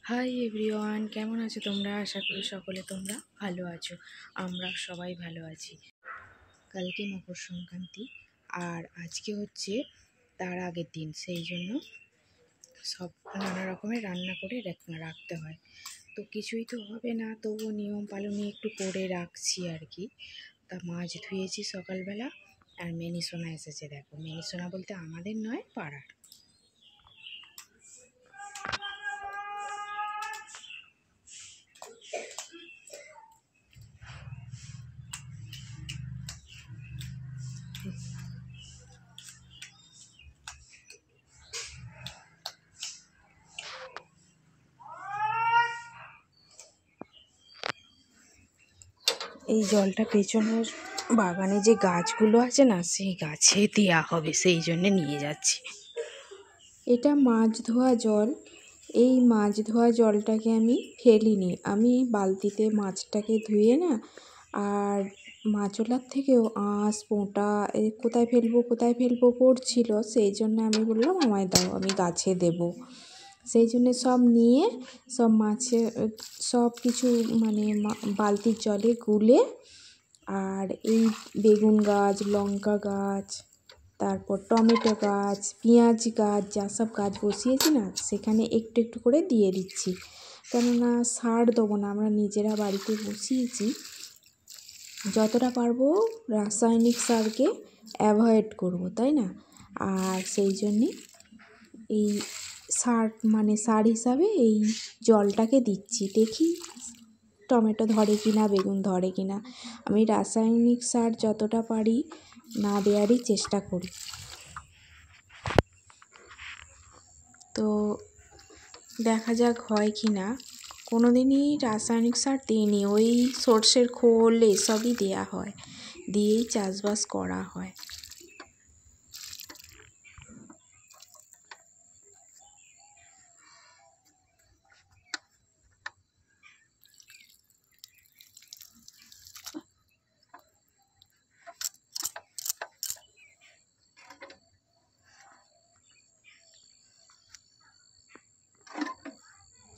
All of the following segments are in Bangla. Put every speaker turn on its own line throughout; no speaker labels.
হাই এভরিওয়ান, কেমন আছো তোমরা? আশা করি সকলে তোমরা ভালো আছো। আমরা সবাই ভালো আছি। কালকে মকর সংক্রান্তি আর আজকে হচ্ছে তার আগের দিন, সেই জন্য সব নানা রকমের রান্না করে রাখতে হয়। তো কিছুই তো হবে না, তবুও নিয়ম পালনে একটু করে রাখছি আর কি। তা মাছ ধুয়েছি সকালবেলা, আর মেনিসোনা এসেছে। দেখো, মেনিসোনা বলতে আমাদের নয়, পাড়ার। এই জলটা পেছনের বাগানে যে গাছগুলো আছে না, সেই গাছে দেওয়া হবে, সেই জন্যে নিয়ে যাচ্ছি। এটা মাছ ধোয়া জল। এই মাছ ধোয়া জলটাকে আমি ফেলিনি, আমি বালতিতে মাছটাকে ধুয়ে না, আর মাছলার থেকেও আঁশ পোঁটা কোথায় ফেলবো করছিল, সেই জন্য আমি বললাম আমায় দাও, আমি গাছে দেবো। সেই জন্য সব নিয়ে সব মাছে সব কিছু মানে বালতির জলে গুলে, আর এই বেগুন গাছ, লঙ্কা গাছ, তারপর টমেটো গাছ, পেঁয়াজ গাছ, যা সব গাছ বসিয়েছি না, সেখানে একটু একটু করে দিয়ে দিচ্ছি। কেননা সার দেবো না, আমরা নিজেরা বাড়িতে বসিয়েছি। যতটা পারবো রাসায়নিক সারকে অ্যাভয়েড করব, তাই না? আর সেই জন্যে এই সার হিসাবে এই জলটাকে দিচ্ছি। দেখি টমেটো ধরে কি না, বেগুন ধরে কি না। আমি রাসায়নিক সার যতটা পারি না দেওয়ারই চেষ্টা করি। তো দেখা যাক হয় কি না। কোনো দিনই রাসায়নিক সার দিইনি, ওই সর্ষের খোল এসবই দেওয়া হয়, দিয়েই চাষবাস করা হয়।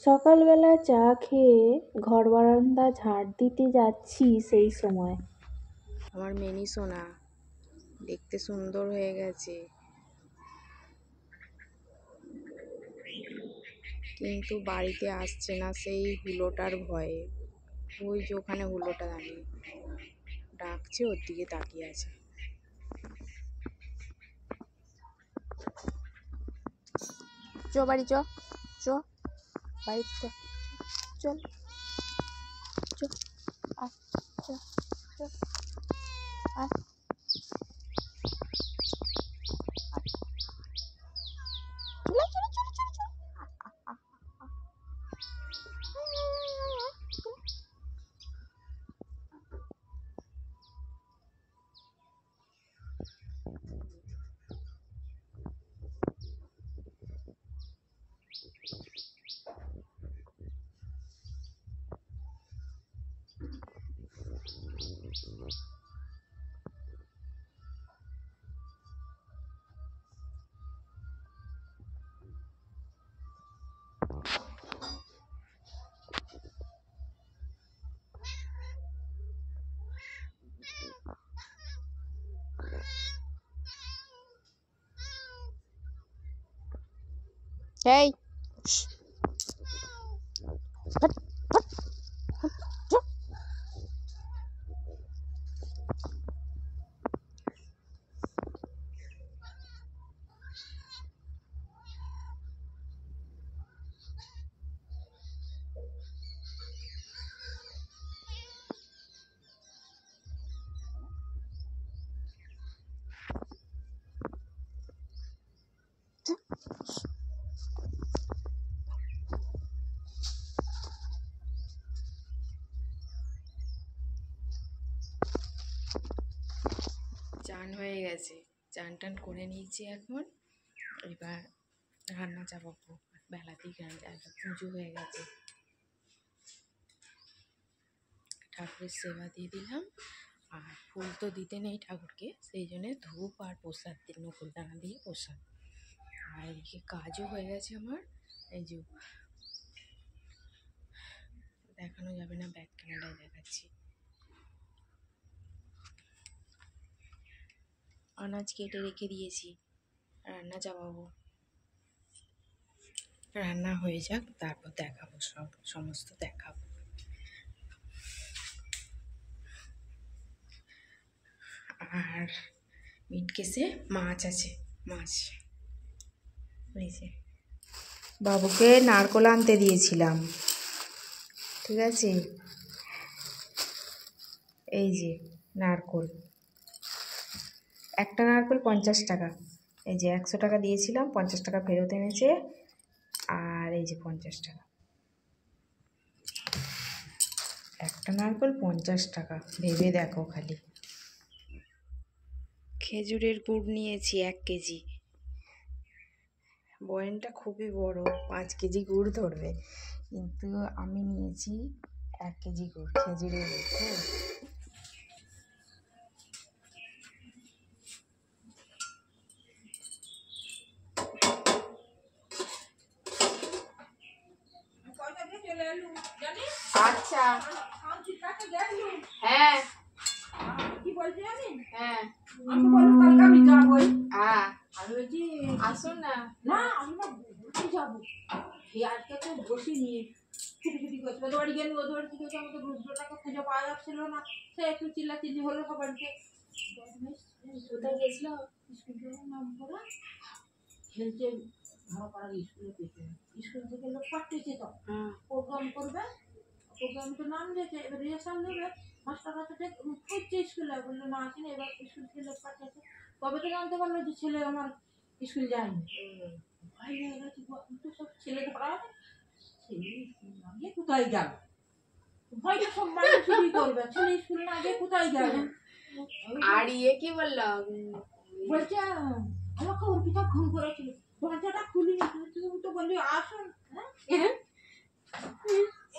সকালবেলা চা খেয়ে ঘর বারান্দা ঝাড় দিতে যাচ্ছি, সেই সময় আমার মেনিসোনা দেখতে সুন্দর হয়ে গেছে, কিন্তু বাড়িতে আসছে না সেই হুলোটার ভয়ে। ওই যে ওখানে হুলোটা দাঁড়িয়ে ডাকছে, ওর দিকে তাকিয়ে আছে। চ বাড়ি, চ বাড়ি, চল চ আয়, চ আয়। Hey. চান হয়ে গেছে, চান টান করে নিয়েছি এখন। এবার রান্না চাপাবো, বেলাতেই পুজো হয়ে গেছে, ঠাকুরের সেবা দিয়ে দিলাম। আর ফুল তো দিতে নেই ঠাকুরকে, সেই জন্যে ধূপ আর প্রসাদ দিয়ে, নকুলদানা দিয়ে প্রসাদ। আর এদিকে কাজও হয়ে গেছে আমার। এই যে দেখানো যাবে না, ব্যাক ক্যামেরায় দেখাচ্ছি। আনাজ কেটে রেখে দিয়েছি, রান্না চাপাবো। রান্না হয়ে যাক, তারপর দেখাবো, সমস্ত দেখাবো। আর মিট কেসে মাছ আছে, মাছ বাবুকে নারকোল আনতে দিয়েছিলাম, ঠিক আছে। এই যে নারকোল, একটা নারকোল 50 টাকা। এই যে 100 টাকা দিয়েছিলাম, 50 টাকা ফেরত এনেছে। আর এই যে 50 টাকা, একটা নারকোল 50 টাকা, ভেবে দেখো খালি। খেজুরের গুড় নিয়েছি 1 কেজি, বয়ামটা খুবই বড়, 5 কেজি গুড় ধরবে, কিন্তু আমি নিয়েছি 1 কেজি গুড়, খেজুরের গুড়। আচ্ছা, হ্যাঁ কি বলছি আমি, হ্যাঁ আমি বলি কালকে আমি যাবই। হ্যাঁ আমি বলছি আসুন না। না আমি না ঘুরতে যাবো, এই আজকে তো বসিনি, ছুটি করছে, ওদের বাড়ি গেল, ওদের বাড়ি থেকে আমাকে রুদ্রটাকে খুঁজে পাওয়া যাচ্ছিল না, সে একটু চিল্লাচিল্লি হলো সবাইকে। কোথায় গেছিল? স্কুলের নাম করা খেলছে, ভাড়াপাড়ার স্কুলে পেয়েছে, স্কুল থেকে লোক পাঠিয়েছে, তো প্রোগ্রাম করবে, প্রোগ্রাম তো নাম দিয়েছে, এবার রিহার্সাল দেবে, মাস্টার কাছে খুঁজছে স্কুলে, বললো না আসেনি, এবার স্কুল থেকে লোক পাঠিয়েছে, তবে তো জানতে পারলো যে ছেলে আমার স্কুল যায়নি। ভয় হয়ে গেছে, তো সব ছেলে ধরা হবে, ছেলে স্কুল না গিয়ে কোথায় যাবে, ভয়টা সব মানুষই করবে, ছেলে স্কুল না গিয়ে কোথায় যাবে। আর ইয়ে কি বললো, বলছে আমাকে অর্পিতা ফোন করেছিল, দরজাটা খুলিনি, তুমি তো বললি আসুন, হ্যাঁ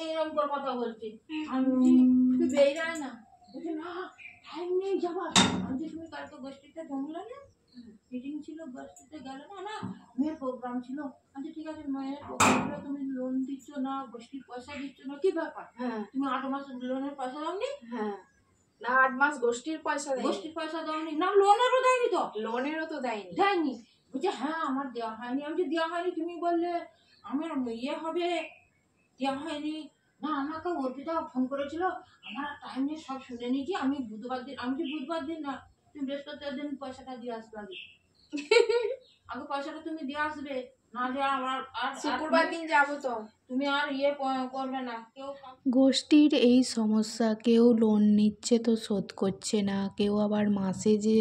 এরকম করে কথা বলছি, আমি তুই বেরায় না, বলছি না টাইম নেই যাবার, আমি তুমি কালকে গোষ্ঠীতে জমলে না, মিটিং ছিল, গোষ্ঠীতে গেলে না, না মেয়ের প্রোগ্রাম ছিল, আমি ঠিক আছে মেয়ের প্রোগ্রাম ছিল, তুমি লোন দিচ্ছ না, গোষ্ঠীর পয়সা দিচ্ছ না, কি ব্যাপার, তুমি 8 মাস লোনের পয়সা দাওনি, হ্যাঁ না 8 মাস গোষ্ঠীর পয়সা দেয়নি, গোষ্ঠীর পয়সা দাওনি না, লোনেরও দেয়নি, তো লোনেরও তো দেয়নি, বলছে হ্যাঁ আমার দেওয়া হয়নি, আমি যে দেওয়া হয়নি, তুমি বললে আমার ইয়ে হবে, দেওয়া হয়নি, না আমাকে অর্পিতা ফোন করেছিল, আমার টাইম নিয়ে সব শুনে নিয়েছি, আমি বুধবার দিন, আমি যে বুধবার দিন না, তুমি বৃহস্পতিবার দিন পয়সাটা দিয়ে আসবে, আগে পয়সাটা তুমি দিয়ে আসবে, না দেওয়া আমার আর শুক্রবার দিন যাবো, তো তুমি আর ইয়ে করবে না। কেউ গোষ্ঠীর এই সমস্যা, কেউ লোন নিচ্ছে তো শোধ করছে না, কেউ আবার মাসে যে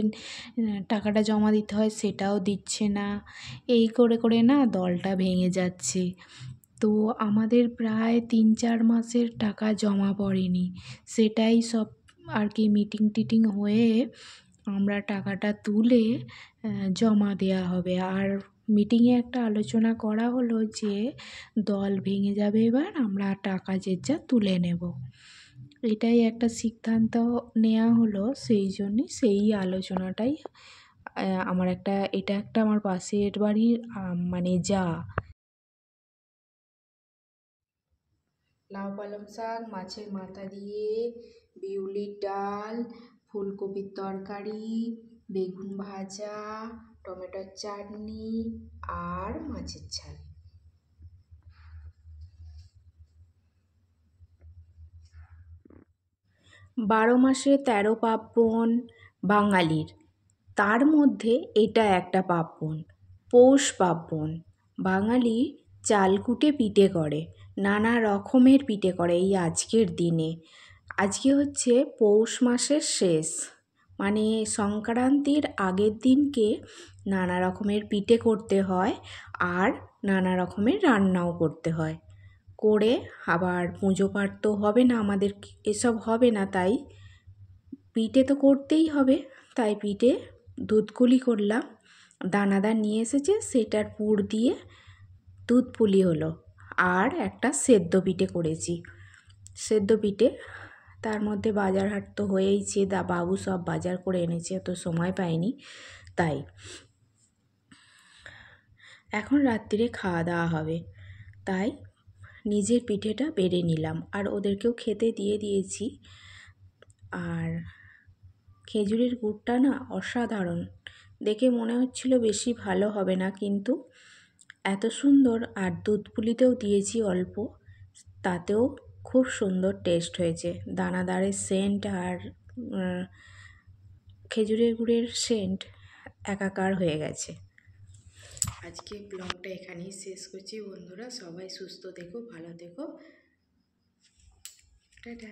টাকাটা জমা দিতে হয় সেটাও দিচ্ছে না, এই করে করে না দলটা ভেঙে যাচ্ছে। তো আমাদের প্রায় 3-4 মাসের টাকা জমা পড়েনি, সেটাই সব আর কি মিটিং টিটিং হয়ে আমরা টাকাটা তুলে জমা দেওয়া হবে। আর মিটিংয়ে একটা আলোচনা করা হলো যে দল ভেঙে যাবে, এবার আমরা টাকা যে যা তুলে নেব, এটাই একটা সিদ্ধান্ত নেওয়া হলো। সেই জন্যে সেই আলোচনাটাই আমার এটা একটা আমার পাশের বাড়ির মানে যা লাউ পালং শাক, মাছের মাথা দিয়ে, বিউলির ডাল, ফুলকপির তরকারি, বেগুন ভাজা, টমেটোর চাটনি আর মাছের ঝাল। 12 মাসে 13 পার্বণ বাঙালির, তার মধ্যে এটা একটা পার্বণ, পৌষ পার্বণ। বাঙালি চাল কুটে পিঠে করে, নানা রকমের পিঠে করে এই আজকের দিনে। আজকে হচ্ছে পৌষ মাসের শেষ, মানে সংক্রান্তির আগের দিনকে নানা রকমের পিঠে করতে হয়, আর নানা রকমের রান্নাও করতে হয়, করে আবার পুজো পাঠ তো হবে না, আমাদের এসব হবে না, তাই পিঠে তো করতেই হবে, তাই পিঠে দুধকুলি করলাম, দানাদার নিয়ে এসেছে, সেটার পুর দিয়ে দুধ পুলি হলো, আর একটা সেদ্ধ পিঠে করেছি। সেদ্ধ পিঠে, তার মধ্যে বাজার হাট তো হয়েইছে, বাবু সব বাজার করে এনেছে, তো সময় পাইনি, তাই এখন রাত্রিরে খাওয়া দাওয়া হবে, তাই নিজের পিঠেটা বেড়ে নিলাম আর ওদেরকেও খেতে দিয়ে দিয়েছি। আর খেজুরের গুড়টা না অসাধারণ, দেখে মনে হচ্ছিল বেশি ভালো হবে না, কিন্তু এত সুন্দর। আর দুধ পুলিতেও দিয়েছি অল্প, তাতেও খুব সুন্দর টেস্ট হয়েছে। দানাদারের সেন্ট আর খেজুরের গুড়ের সেন্ট একাকার হয়ে গেছে। আজকে ব্লগটা এখানেই শেষ করছি বন্ধুরা, সবাই সুস্থ থেকো, ভালো থেকো, টাটা।